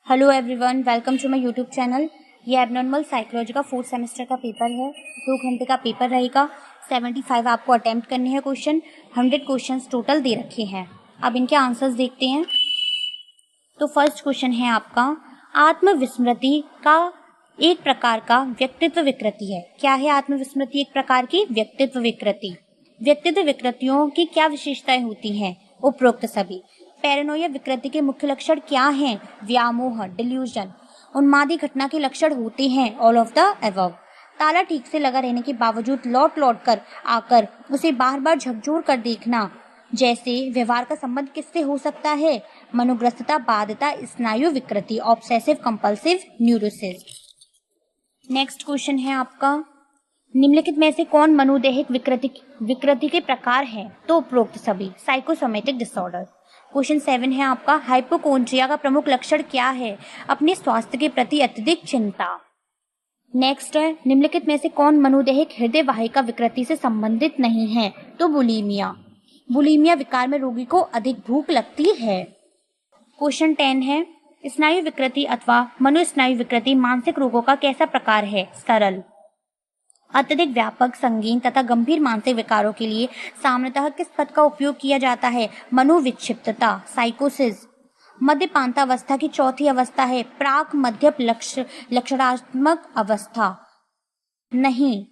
Hello everyone, welcome to my YouTube channel. ये abnormal psychology का 4th semester का paper है। 2 घंटे का पेपर रहेगा। 75 आपको अटेम्प्ट करने हैं क्वेश्चन। 100 क्वेश्चंस टोटल दे रखे हैं। अब इनके आंसर्स देखते हैं। तो फर्स्ट क्वेश्चन है आपका, आत्मविस्मृति का एक प्रकार का व्यक्तित्व विकृति है। क्या है आत्मविस्मृति? एक प्रकार की व्यक्तित्व विकृति। व्यक्तित्व विकृतियों की क्या विशेषताएं होती हैं? उपरोक्त सभी। पैरानोया विकृति के मुख्य लक्षण क्या हैं? व्यामोह, डिल्यूजन। उन्मादी घटना के लक्षण होते हैं ऑल ऑफ द अबव। ताला ठीक से लगा रहने के बावजूद लौट लौट कर आकर उसे बार बार झकझोर कर देखना जैसे व्यवहार का संबंध किससे हो सकता है? मनोग्रस्तता, बाध्यता, स्नायु विकृति, obsessive compulsive neurosis. Next question है आपका, निम्नलिखित में से कौन मनोदैहिक विकृति के प्रकार हैं? तो उपरोक्त सभी। Psychosomatic disorder. क्वेश्चन 7 है आपका, हाइपोकोन्ड्रिया का प्रमुख लक्षण क्या है? अपने स्वास्थ्य के प्रति अत्यधिक चिंता। नेक्स्ट है, निम्नलिखित में से कौन मनोदैहिक हृदय वाहिका विकृति से संबंधित नहीं है? तो बुलीमिया। बुलीमिया विकार में रोगी को अधिक भूख लगती है। क्वेश्चन 10 है, स्नायु विकृति अथवा मनोस्नायु विकृति मानसिक रोगों का कैसा प्रकार है? सरल। अत्यधिक व्यापक, संगीन तथा गंभीर मानसिक विकारों के लिए सामान्यतः किस पद का उपयोग किया जाता है? मनोविक्षिप्तता, साइकोसिस। मध्यपांतावस्था की चौथी अवस्था है प्राक मध्यप लक्षणात्मक अवस्था। नहीं,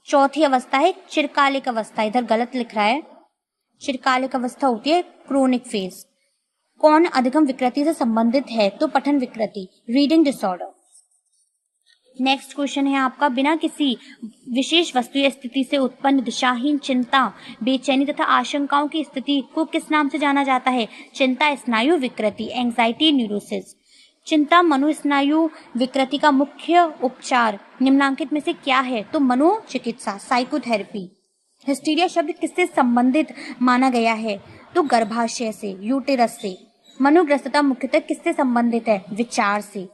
चौथी अवस्था है चिरकालिक अवस्था। इधर गलत लिख रहा है। चिरकालिक अवस्था होती है क्रोनिक फेज। कौन अधिगम विकृति से संबंधित है? तो पठन विकृति, रीडिंग डिसऑर्डर। नेक्स्ट क्वेश्चन है आपका, बिना किसी विशेष वस्तु या स्थिति से उत्पन्न दिशाहीन चिंता, बेचैनी तथा आशंकाओं की स्थिति को किस नाम से जाना जाता है? चिंता स्नायु विकृति, एंजाइटी न्यूरोसिस। चिंता मनोस्नायु विकृति का मुख्य उपचार निम्नांकित में से क्या है? तो मनोचिकित्सा, साइकोथेरेपी। हिस्टीरिया शब्द किससे संबंधित माना गया है? तो गर्भाशय से, यूटेरस से। मनोग्रस्तता मुख्यतः किससे संबंधित है? विचार से।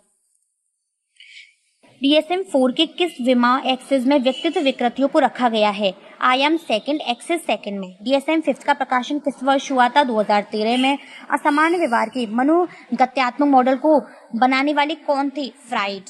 DSM-4 के किस विमा एक्सिस में व्यक्तित्व विकृतियों को रखा गया है? आयाम सेकंड, एक्सिस सेकंड में। DSM-5 का प्रकाशन किस वर्ष हुआ था? 2013 में। असामान्य व्यवहार के मनोगत्यात्मक मॉडल को बनाने वाले कौन थे? फ्राइड।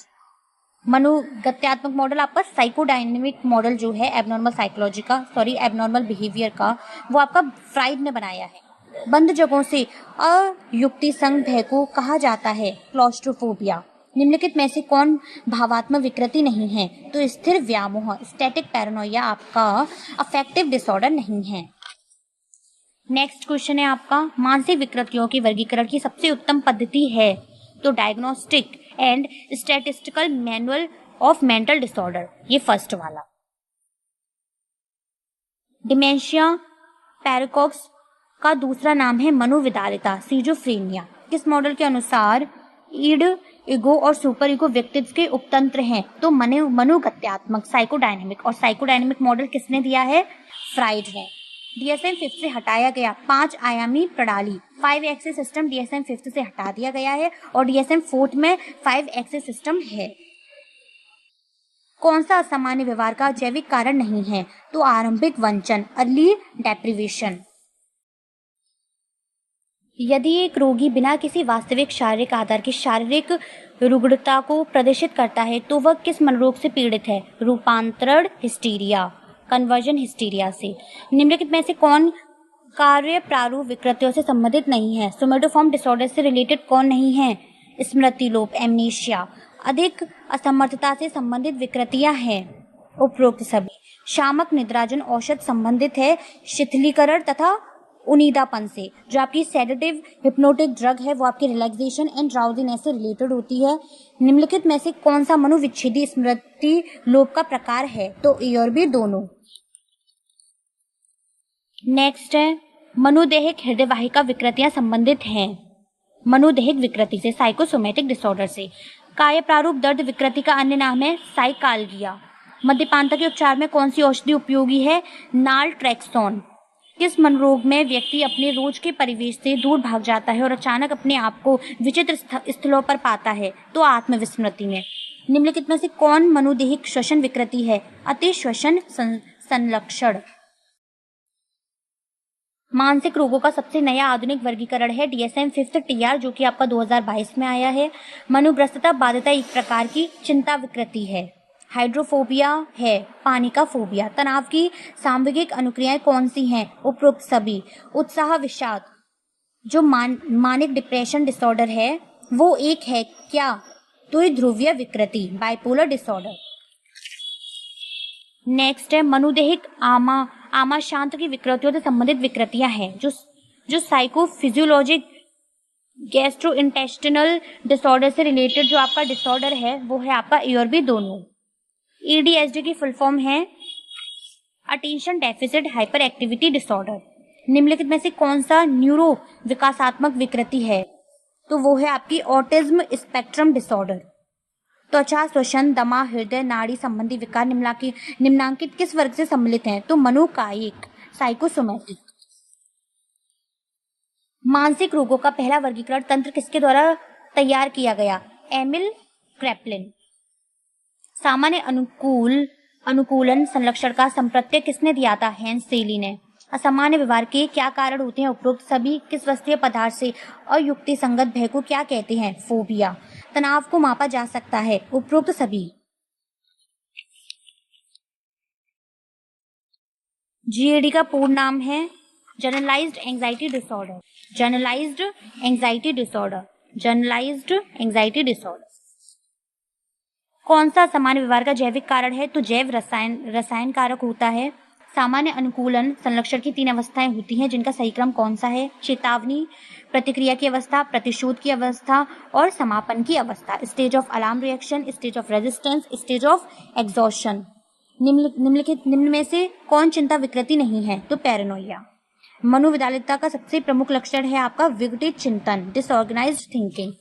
मनोगत्यात्मक मॉडल आपका साइकोडायनेमिक मॉडल जो है एबनॉर्मल साइकोलॉजी का, एबनॉर्मल बिहेवियर का, वो आपका फ्राइड ने बनाया है। बंद जगहों से अयुक्ति संग भय को कहा जाता है क्लॉस्ट्रोफोबिया। निम्नलिखित में से कौन भावात्मक विकृति नहीं है? तो स्थिर व्यामोह, स्टैटिक पैरानोया आपका अफेक्टिव डिसऑर्डर नहीं है। नेक्स्ट क्वेश्चन है आपका, मानसिक विकृतियों के वर्गीकरण की सबसे उत्तम पद्धति है? तो diagnostic and statistical manual of mental disorder, ये फर्स्ट वाला। डिमेंशिया पैराडॉक्स का दूसरा नाम है मनोविदारिता, सिजोफ्रेनिया। किस मॉडल के अनुसार ईड, ईगो और सुपर ईगो व्यक्तित्व के उपतंत्र हैं? तो मनोगत्यात्मक, साइकोडायनेमिक। और साइकोडायनेमिक मॉडल किसने दिया है? फ्राइड ने। DSM-5 से हटाया गया 5 आयामी प्रणाली, 5 एक्सिस सिस्टम DSM-5 से हटा दिया गया है और DSM-4 में 5 एक्सिस सिस्टम है। कौन सा असामान्य व्यवहार का जैविक कारण नहीं है? तो आरंभिक वंचन, अर्ली डेप्रिवेशन। यदि एक रोगी बिना किसी वास्तविक शारीरिक आधार की शारीरिक रुग्णता को प्रदर्शित करता है तो वह किस मनोरोग से पीड़ित है? रूपांतरण हिस्टीरिया, कन्वर्जन हिस्टीरिया से। निम्नलिखित में से कौन कार्य प्रारूप विकृतियों से संबंधित नहीं है? सोमेटोफॉर्म डिसऑर्डर से रिलेटेड कौन नहीं है? स्मृति लोप, एमनेशिया। अधिक असमर्थता से संबंधित विकृतियां हैं? उपरोक्त सभी। शामक निद्राजन औषध संबंधित है शिथिलीकरण तथा उनीदापन से। जो आपकी सेडेटिव हिप्नोटिक ड्रग है वो आपकी रिलैक्सेशन एंड ड्राउजीनेस से रिलेटेड होती है। निम्नलिखित में से कौन सा मनोविच्छेदी स्मृति लोप का प्रकार है? तो ए और बी दोनों। नेक्स्ट है, मनोदैहिक हृदय वाहिका विकृतियां संबंधित हैं मनोदैहिक विकृति से, साइकोसोमेटिक डिसऑर्डर से। काय प्रारूप दर्द विकृति का अन्य नाम है साइकाल्गिया। मद्यपानता के उपचार में कौन सी औषधि उपयोगी है? नालट्रेक्सोन। किस मनोरोग में व्यक्ति अपने रोज के परिवेश से दूर भाग जाता है और अचानक अपने आप को विचित्र स्थलों पर पाता है? तो आत्मविस्मृति में। निम्नलिखित में से कौन मनोदैहिक श्वसन विकृति है? अति श्वसन संलक्षण। मानसिक रोगों का सबसे नया आधुनिक वर्गीकरण है DSM 5th TR, जो कि आपका 2022 में आया है। मनोग्रस्तता बाध्यता एक प्रकार की चिंता विकृति है। हाइड्रोफोबिया है पानी का फोबिया। तनाव की सांवेगिक अनुक्रियाएं कौन सी हैं? उपरोक्त सभी। उत्साह विषाद जो मानिक डिप्रेशन डिसऑर्डर है वो एक है क्या? द्विध्रुवीय विकृति, बाइपोलर डिसऑर्डर। नेक्स्ट है मनोदेहिक आमाशंत की विकृतियों से संबंधित विकृतियां हैं जो साइकोफिजियोलॉजिक गैस्ट्रोइंटेस्टिनल डिसऑर्डर से रिलेटेड जो आपका डिसऑर्डर है वो है आपका ए और बी दोनों। EDHD की फुल फॉर्म है attention deficit hyper activity disorder. निम्नलिखित में से कौन सा न्यूरो विकासात्मक विकृति है? तो वो है आपकी ऑटिज्म स्पेक्ट्रम डिसऑर्डर। त्वचा, श्वसन, दमा, हृदय, नाड़ी संबंधी विकार निम्नांकित किस वर्ग से सम्मिलित हैं? तो मनोकायिक, साइकोसोमैटिक। मानसिक रोगों का पहला वर्गीकरण तंत्र किसके द्वारा तैयार किया गया? एमिल क्रैपलिन। सामान्य अनुकूलन संलक्षण का संप्रत्यय किसने दिया था? हैंस सेली ने। असामान्य व्यवहार के क्या कारण होते हैं? उपरोक्त सभी। किस वस्तुएं पदार्थ से अयुक्ति संगत भय को क्या कहते हैं? फोबिया। तनाव को मापा जा सकता है? उपरोक्त सभी। GAD का पूर्ण नाम है generalised anxiety disorder. Generalised anxiety disorder. Generalised anxiety disorder. कौन सा सामान्य व्यवहार का जैविक कारण है? तो जैव रसायन कारक होता है। सामान्य अनुकूलन संलक्षण की 3 अवस्थाएं होती हैं जिनका सही क्रम कौन सा है? चेतावनी, प्रतिक्रिया की अवस्था, प्रतिशोध की अवस्था और समापन की अवस्था। Stage of alarm reaction, stage of resistance, stage of exhaustion. निम्न में से कौन चिंता विकृति नहीं है? तो पैरानोइया। मनोविकलता का सबसे प्रमुख लक्षण है आपका विघटित चिंतन, डिसऑर्गेनाइज्ड थिंकिंग।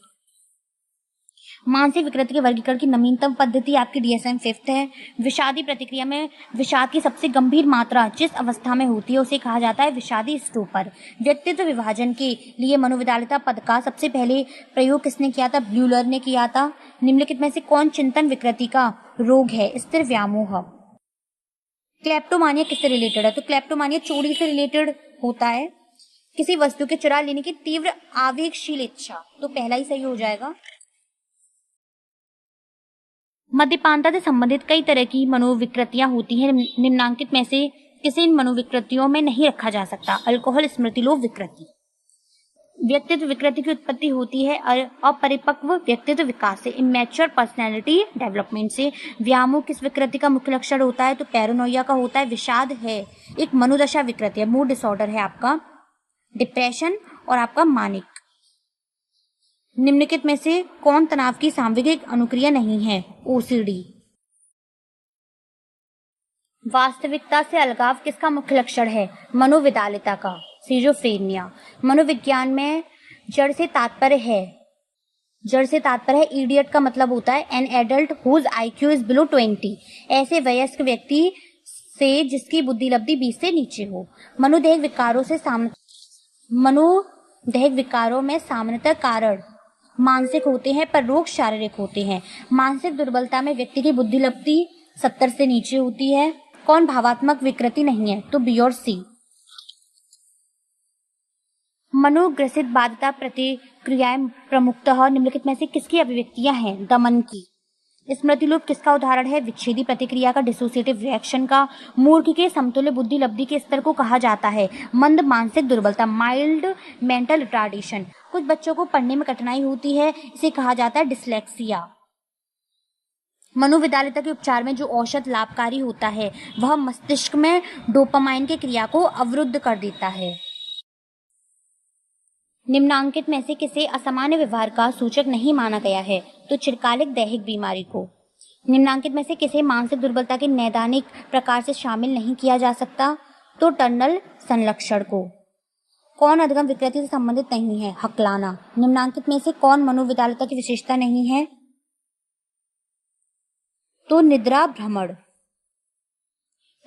मानसिक विकृति के वर्गीकरण की नवीनतम पद्धति आपकी DSM 5th है। विषादी प्रतिक्रिया में विषाद की सबसे गंभीर मात्रा जिस अवस्था में होती है उसे कहा जाता है विषादी स्टूपर। व्यक्तित्व विभाजन के लिए मनोविकलता पद का सबसे पहले प्रयोग किसने किया था? ब्यूलर ने किया था। निम्नलिखित में से कौन चिंतन विकृति का रोग है? स्थिर व्यामोह। क्लेप्टोमानिया किससे रिलेटेड है? तो क्लेप्टोमानिया चोरी से रिलेटेड होता है। किसी वस्तु के चुरा लेने की तीव्र आवेगशील इच्छा, तो पहला ही सही हो जाएगा। मद्यपानता से संबंधित कई तरह की मनोविकृतियां होती हैं। निम्नांकित में से किसी इन मनोविकृतियों में नहीं रखा जा सकता? अल्कोहल स्मृति लोप विकृति। व्यक्तित्व विकृति की उत्पत्ति होती है अपरिपक्व व्यक्तित्व विकास से, इमैच्योर पर्सनैलिटी डेवलपमेंट से। व्यामोह किस विकृति का मुख्य लक्षण होता है? तो पैरानोइया का होता है। विषाद है एक मनोदशा विकृति है, मूड डिसऑर्डर है आपका। डिप्रेशन और आपका मानिक। निम्नलिखित में से कौन तनाव की सांवेगिक अनुक्रिया नहीं है? OCD। वास्तविकता से अलगाव किसका मुख्य लक्षण है? मनोविकलता का, सिजोफ्रेनिया। मनोविज्ञान में जड़ से तात्पर्य है इडियट का मतलब होता है an adult whose IQ is below 20। ऐसे वयस्क व्यक्ति से जिसकी बुद्धि लब्धि 20 से नीचे हो। मनोदैहिक विकारों में सामान्यतः कारण मानसिक होते हैं पर रोग शारीरिक होते हैं। मानसिक दुर्बलता में व्यक्ति की बुद्धि लब्धि 70 से नीचे होती है। कौन भावात्मक विकृति नहीं है? तो B और C। मनोग्रसित बाध्यता प्रतिक्रियाएं प्रमुखतः निम्नलिखित में से किसकी अभिव्यक्तियां हैं? दमन की। स्मृति लोप किसका उदाहरण है? विच्छेदी प्रतिक्रिया का, डिसोसिएटिव रिएक्शन का। मूर्ख के समतुल्य बुद्धि लब्धि के स्तर को कहा जाता है मंद मानसिक दुर्बलता, माइल्ड मेंटल रिटार्डेशन। कुछ बच्चों को पढ़ने में कठिनाई होती है, इसे कहा जाता है डिसलेक्सिया। मनोविकलता के उपचार में जो औषध लाभकारी होता है वह मस्तिष्क में डोपामाइन की क्रिया को अवरुद्ध कर देता है। निम्नांकित में से किसे असामान्य व्यवहार का सूचक नहीं माना गया है? तो चिरकालिक दैहिक बीमारी को। निम्नांकित में से किसे मानसिक दुर्बलता के नैदानिक प्रकार से शामिल नहीं किया जा सकता? तो टर्नल संलक्षण को। कौन अधिगम विकृति से संबंधित नहीं है? हकलाना। निम्नांकित में से कौन मनोविकलता की विशेषता नहीं है? तो निद्रा भ्रमण।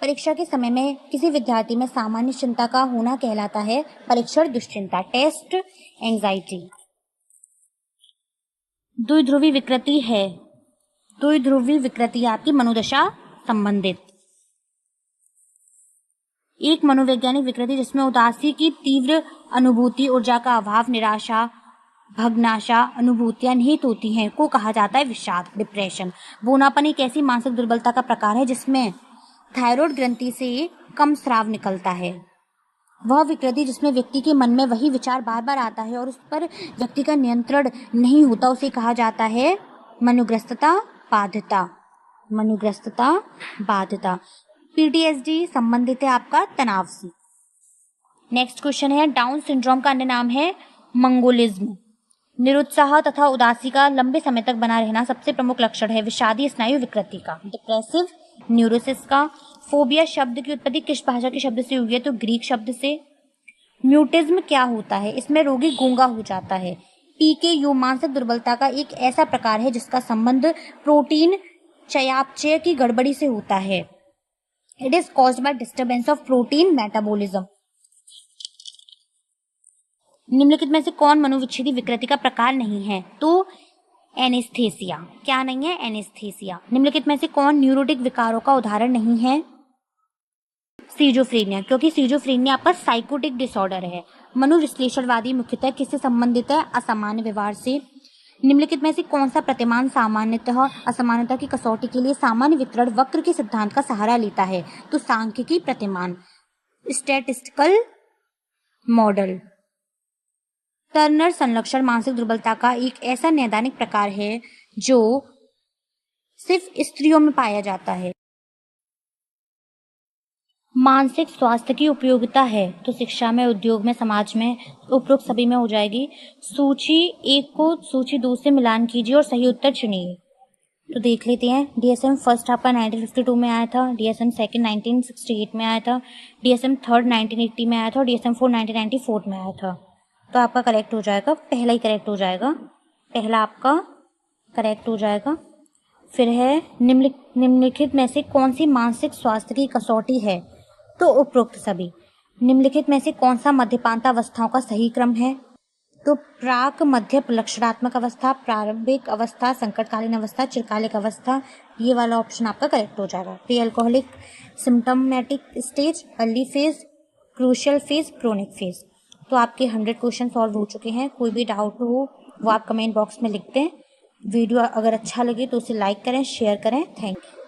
परीक्षा के समय में किसी विद्यार्थी में सामान्य चिंता का होना कहलाता है परीक्षण दुश्चिंता, टेस्ट एंजाइटी। द्विध्रुवी विकृति है, द्विध्रुवी विकृति आपकी मनोदशा संबंधित। एक मनोवैज्ञानिक विकृति जिसमें उदासी की तीव्र अनुभूति, ऊर्जा का अभाव, निराशा, भग्नाशा अनुभूतियां निहित होती हैं को कहा जाता है विषाद, डिप्रेशन। बौनापन एक ऐसी मानसिक दुर्बलता का प्रकार है जिसमें थायराइड ग्रंथि से कम स्राव निकलता है। वह विकृति जिसमें व्यक्ति के मन में वही विचार बार बार आता है और उस पर व्यक्ति का नियंत्रण नहीं होता, उसे कहा जाता है मनोग्रस्तता, बाध्यता। मनोग्रस्तता, बाध्यता। पीटीएसडी संबंधित है आपका तनाव से। नेक्स्ट क्वेश्चन है, डाउन सिंड्रोम का अन्य नाम है मंगोलिज्म। निरुत्साह तथा उदासी का लंबे समय तक बना रहना सबसे प्रमुख लक्षण है विषादी स्नायु विकृति का। डिप्रेसिव न्यूरोसिस का। फोबिया शब्द की उत्पत्ति किस भाषा के शब्द से हुई है? तो ग्रीक शब्द से। म्यूटिज्म क्या होता है? इसमें रोगी गूंगा हो जाता है। पीकेयू मानसिक दुर्बलता का एक ऐसा प्रकार है जिसका संबंध प्रोटीन चयापचय की गड़बड़ी से होता है। It is caused by disturbance of protein metabolism. निम्नलिखित में से कौन मनोविच्छेदी विकृति का प्रकार नहीं है? तो एनेस्थेसिया। क्या नहीं है? एनेस्थेसिया। निम्नलिखित में से कौन न्यूरोटिक विकारों का उदाहरण नहीं है? सीजोफ्रेनिया, क्योंकि सीजोफ्रेनिया आपका साइकोटिक डिसऑर्डर है। मनोविश्लेषणवादी मुख्यतः किससे संबंधित है? असामान्य व्यवहार से। निम्नलिखित में से कौन सा प्रतिमान सामान्यतः असमानता की कसौटी के लिए सामान्य वितरण वक्र के सिद्धांत का सहारा लेता है? तो सांख्यिकी प्रतिमान, स्टैटिस्टिकल मॉडल। टर्नर संलक्षण मानसिक दुर्बलता का एक ऐसा नैदानिक प्रकार है जो सिर्फ स्त्रियों में पाया जाता है। मानसिक स्वास्थ्य की उपयोगिता है तो शिक्षा में, उद्योग में, समाज में, उपरोक्त सभी में हो जाएगी। सूची 1 को सूची 2 से मिलान कीजिए और सही उत्तर चुनिए। तो देख लेते हैं। डीएसएम फर्स्ट आपका 1952 में आया था, डीएसएम सेकंड 1968 में आया था, डीएसएम थर्ड 1980 में आया था और डीएसएम फोर्थ 1994 में आया था। तो आपका करेक्ट हो जाएगा, पहला ही करेक्ट हो जाएगा, पहला आपका करेक्ट हो जाएगा। फिर है निम्नलिखित में से कौन सी मानसिक स्वास्थ्य की कसौटी है? तो उपरोक्त सभी। निम्नलिखित में से कौन सा मध्यपांत अवस्थाओं का सही क्रम है? तो प्राक मध्य लक्षणात्मक अवस्था, प्रारंभिक अवस्था, संकटकालीन अवस्था, चिरकालिक अवस्था। ये वाला ऑप्शन आपका करेक्ट हो जाएगा। Pre alcoholic symptomatic stage, early phase, crucial phase, chronic phase. तो आपके 100 क्वेश्चन सॉल्व हो चुके हैं। कोई भी डाउट हो वो आप कमेंट बॉक्स में लिखते हैं। वीडियो अगर अच्छा लगे तो उसे लाइक करें, शेयर करें। Thank you.